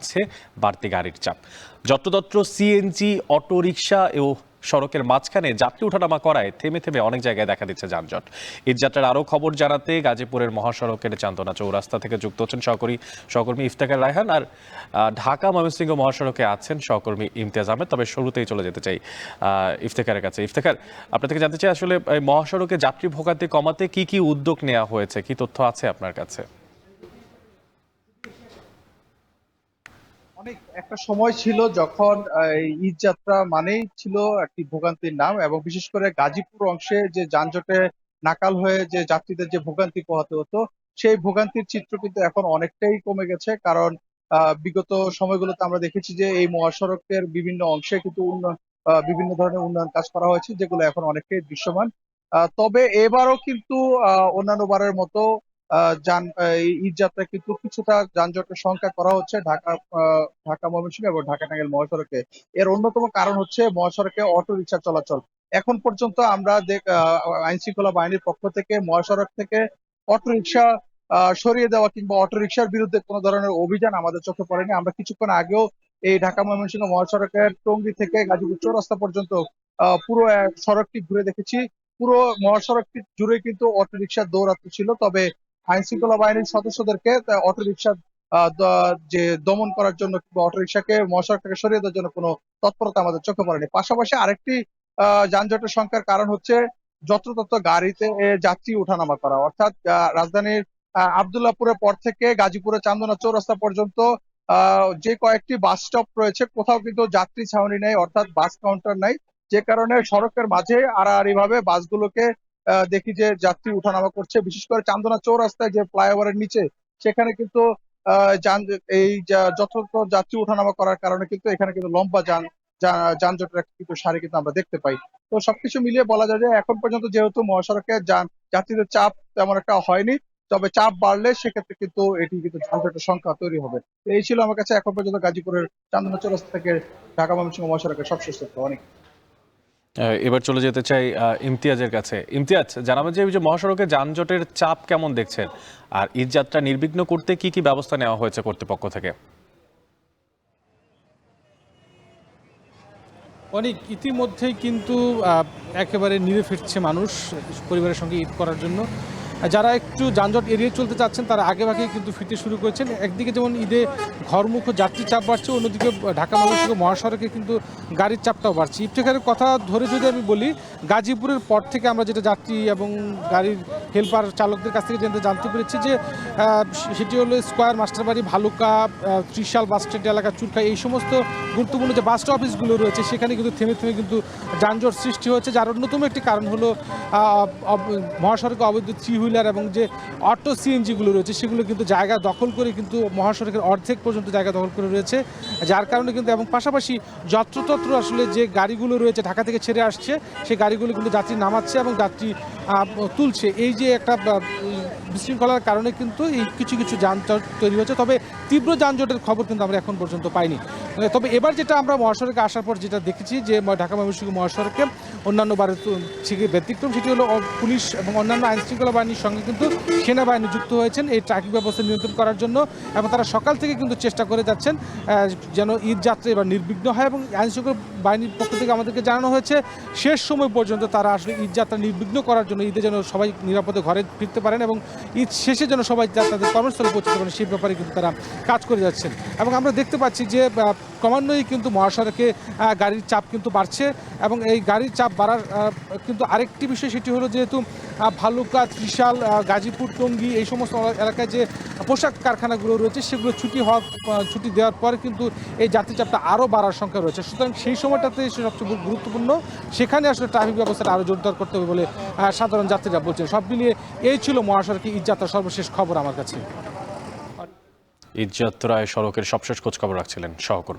বাড়ছে বাড়তি গাড়ির চাপ। যত্রতত্র সিএনজি, অটোরিকশা ও সড়কের মাঝখানে যাত্রী ওঠানামা করায় থেমে থেমে অনেক জায়গায় দেখা দিচ্ছে যানজট। ঈদযাত্রার আরও খবর জানাতে গাজীপুরের মহাসড়কের চান্দনা চৌরাস্তা থেকে যুক্ত হচ্ছেন সহকর্মী ইফতেখার রায়হান, আর ঢাকা ময়মনসিংহ মহাসড়কে আছেন সহকর্মী ইমতিয়াজ আহমেদ। তবে শুরুতেই চলে যেতে চাই ইফতেখারের কাছে। ইফতেখার, আপনার থেকে জানতে চাই আসলে মহাসড়কে যাত্রী ভোগান্তি কমাতে কি কি উদ্যোগ নেওয়া হয়েছে, কি তথ্য আছে আপনার কাছে? অনেক একটা সময় ছিল যখন ঈদ যাত্রা মানেই ছিল একটি ভোগান্তির নাম, এবং বিশেষ করে গাজীপুর অংশে যে যানজটে নাকাল হয়ে যে যাত্রীদের যে ভোগান্তি পোহাতে হতো, সেই ভোগান্তির চিত্র কিন্তু এখন অনেকটাই কমে গেছে। কারণ বিগত সময়গুলোতে আমরা দেখেছি যে এই মহাসড়কের বিভিন্ন অংশে কিন্তু বিভিন্ন ধরনের উন্নয়ন কাজ করা হয়েছে, যেগুলো এখন অনেকটাই দৃশ্যমান। তবে এবারও কিন্তু অন্যান্য বারের মতো এই ঈদ যাত্রা কিন্তু কিছুটা যানজটের সংখ্যা করা হচ্ছে ঢাকা ময়মনসিংহ এবং ঢাকা টাঙ্গাইল মহাসড়কে। এর অন্যতম কারণ হচ্ছে মহাসড়কে অটো রিকশা চলাচল। এখন পর্যন্ত আমরা আইন শৃঙ্খলা বাহিনীর পক্ষ থেকে মহাসড়ক থেকে অটো রিকশা সরিয়ে দেওয়া কিংবা অটো রিকশার বিরুদ্ধে কোনো ধরনের অভিযান আমাদের চোখে পড়েনি। আমরা কিছুক্ষণ আগেও এই ঢাকা ময়মনসিংহ মহাসড়কের টঙ্গী থেকে গাজীপুর চৌরাস্তা পর্যন্ত পুরো সড়কটি ঘুরে দেখেছি। পুরো মহাসড়কটি জুড়ে কিন্তু অটো রিকশা দৌরাত্ম্য ছিল। তবে আইন শৃঙ্খলা বাহিনীর সদস্যদেরকে অটোরিকশা যে দমন করার জন্য কিংবা অটোরিকশাকে মহাসড়ক থেকে সরিয়ে দেওয়ার জন্য কোনো তৎপরতা আমাদের চোখে পড়েনি। পাশাপাশি আরেকটি যানজটের সংখ্যার কারণ হচ্ছে যত্রতত্র গাড়িতে যাত্রী ওঠানামা করা। অর্থাৎ রাজধানীর আব্দুল্লাহপুরের পর থেকে গাজীপুরের চান্দনা চৌরাস্তা পর্যন্ত যে কয়েকটি বাস স্টপ রয়েছে, কোথাও কিন্তু যাত্রী ছাউনি নেই, অর্থাৎ বাস কাউন্টার নাই। যে কারণে সড়কের মাঝে আড়াআড়ি ভাবে বাসগুলোকে দেখি যে যাত্রী উঠানামা করছে। বিশেষ করে চান্দনা চৌরাস্তায় যে ফ্লাইওভারের নিচে, সেখানে কিন্তু যথাযথ যাত্রী উঠানামা করার কারণে কিন্তু এখানে কিন্তু লম্বা যানজটের কিন্তু সারি কিন্তু আমরা দেখতে পাই। তো সবকিছু মিলিয়ে বলা যায় যে এখন পর্যন্ত যেহেতু মহাসড়কে যাত্রীদের চাপ তেমন একটা হয়নি, তবে চাপ বাড়লে সেক্ষেত্রে কিন্তু এটি কিন্তু যানজটের সংখ্যা তৈরি হবে। তো এই ছিল আমার কাছে এখন পর্যন্ত গাজীপুরের চান্দনা চৌরাস্তা থেকে ঢাকা ময়মনসিংহ মহাসড়কের সবশেষ তথ্য। অনেক এবার চলে যেতে চাই ইমতিয়াজের কাছে। ইমতিয়াজ, জানাবেন যে মহাসড়কে যানজটের চাপ কেমন দেখছেন, আর ঈদযাত্রা নির্বিঘ্ন করতে কি কি ব্যবস্থা নেওয়া হয়েছে কর্তৃপক্ষ থেকে? অনেক ইতিমধ্যেই কিন্তু একেবারে নিরে ফিরছে মানুষ পরিবারের সঙ্গে ঈদ করার জন্য। যারা একটু যানজট এড়িয়ে চলতে চাচ্ছেন তারা আগেভাগেই কিন্তু ফিরতে শুরু করেছেন। একদিকে যেমন ঈদে ঘরমুখ যাত্রীর চাপ বাড়ছে, অন্যদিকে ঢাকা মহাসড়ক মহাসড়কে কিন্তু গাড়ির চাপটাও বাড়ছে। ইফতেখারের কথা ধরে যদি আমি বলি, গাজীপুরের পর থেকে আমরা যেটা যাত্রী এবং গাড়ির হেল্পার চালকদের কাছ থেকে জানতে পেরেছি যে সেটি হলো স্কোয়ার, মাস্টারবাড়ি, ভালুকা, ত্রিশাল বাস স্ট্যান্ড এলাকা, চুরখাই, এই সমস্ত গুরুত্বপূর্ণ যে বাস অফিসগুলো রয়েছে সেখানে কিন্তু থেমে থেমে কিন্তু যানজট সৃষ্টি হচ্ছে। যার অন্যতম একটি কারণ হলো মহাসড়কে অবৈধ থ্রি হুইলার এবং যে অটো সিএনজিগুলো রয়েছে সেগুলো কিন্তু জায়গা দখল করে কিন্তু মহাসড়কের অর্ধেক পর্যন্ত জায়গা দখল করে রয়েছে। যার কারণে কিন্তু এবং পাশাপাশি যত্রতত্র আসলে যে গাড়িগুলো রয়েছে ঢাকা থেকে ছেড়ে আসছে, সেই গাড়িগুলো কিন্তু যাত্রী নামাচ্ছে এবং যাত্রী তুলছে। এই যে একটা বিশৃঙ্খলার কারণে কিন্তু এই কিছু কিছু যানজট তৈরি হচ্ছে। তবে তীব্র যানজটের খবর কিন্তু আমরা এখন পর্যন্ত পাইনি। তবে এবার যেটা আমরা মহাসড়কে আসার পর যেটা দেখেছি যে ঢাকা ময়মনসিংহ মহাসড়কে অন্যান্য বারের থেকে ব্যতিক্রম, সেটি হলো পুলিশ এবং অন্যান্য আইন শৃঙ্খলা বাহিনীর সঙ্গে কিন্তু সেনাবাহিনী যুক্ত হয়েছেন এই ট্রাফিক ব্যবস্থা নিয়ন্ত্রণ করার জন্য, এবং তারা সকাল থেকে কিন্তু চেষ্টা করে যাচ্ছেন যেন ঈদ যাত্রা এবার নির্বিঘ্ন হয়। এবং আইন শৃঙ্খলা বাহিনীর পক্ষ থেকে আমাদেরকে জানানো হয়েছে শেষ সময় পর্যন্ত তারা আসলে ঈদ যাত্রা নির্বিঘ্ন করার জন্য, ঈদে যেন সবাই নিরাপদে ঘরে ফিরতে পারেন এবং ঈদ শেষে যেন সবাই তাদের কর্মস্থলে পৌঁছতে পারেন, সেই ব্যাপারে কিন্তু তারা কাজ করে যাচ্ছেন। এবং আমরা দেখতে পাচ্ছি যে ক্রমান্বয়ে কিন্তু মহাসড়কে গাড়ির চাপ কিন্তু বাড়ছে, এবং এই গাড়ির চাপ বাড়ার কিন্তু আরেকটি বিষয়, সেটি হলো যেহেতু ভালুকা, ত্রিশাল, গাজীপুর, টঙ্গী এই সমস্ত এলাকায় যে পোশাক কারখানাগুলো রয়েছে সেগুলো ছুটি দেওয়ার পরে কিন্তু এই যাত্রী চাপটা আরও বাড়ার সংখ্যা রয়েছে। সুতরাং সেই সময়টাতে সবচেয়ে গুরুত্বপূর্ণ, সেখানে আসলে ট্রাফিক ব্যবস্থাটা আরও জোরদার করতে হবে বলে সাধারণ যাত্রীরা বলছেন। সব মিলিয়ে এই ছিল মহাসড়কে ঈদযাত্রার সর্বশেষ খবর আমার কাছে। ঈদযাত্রায় সড়কের সবশেষ খোঁজখবর রাখছিলেন সহকর্মী।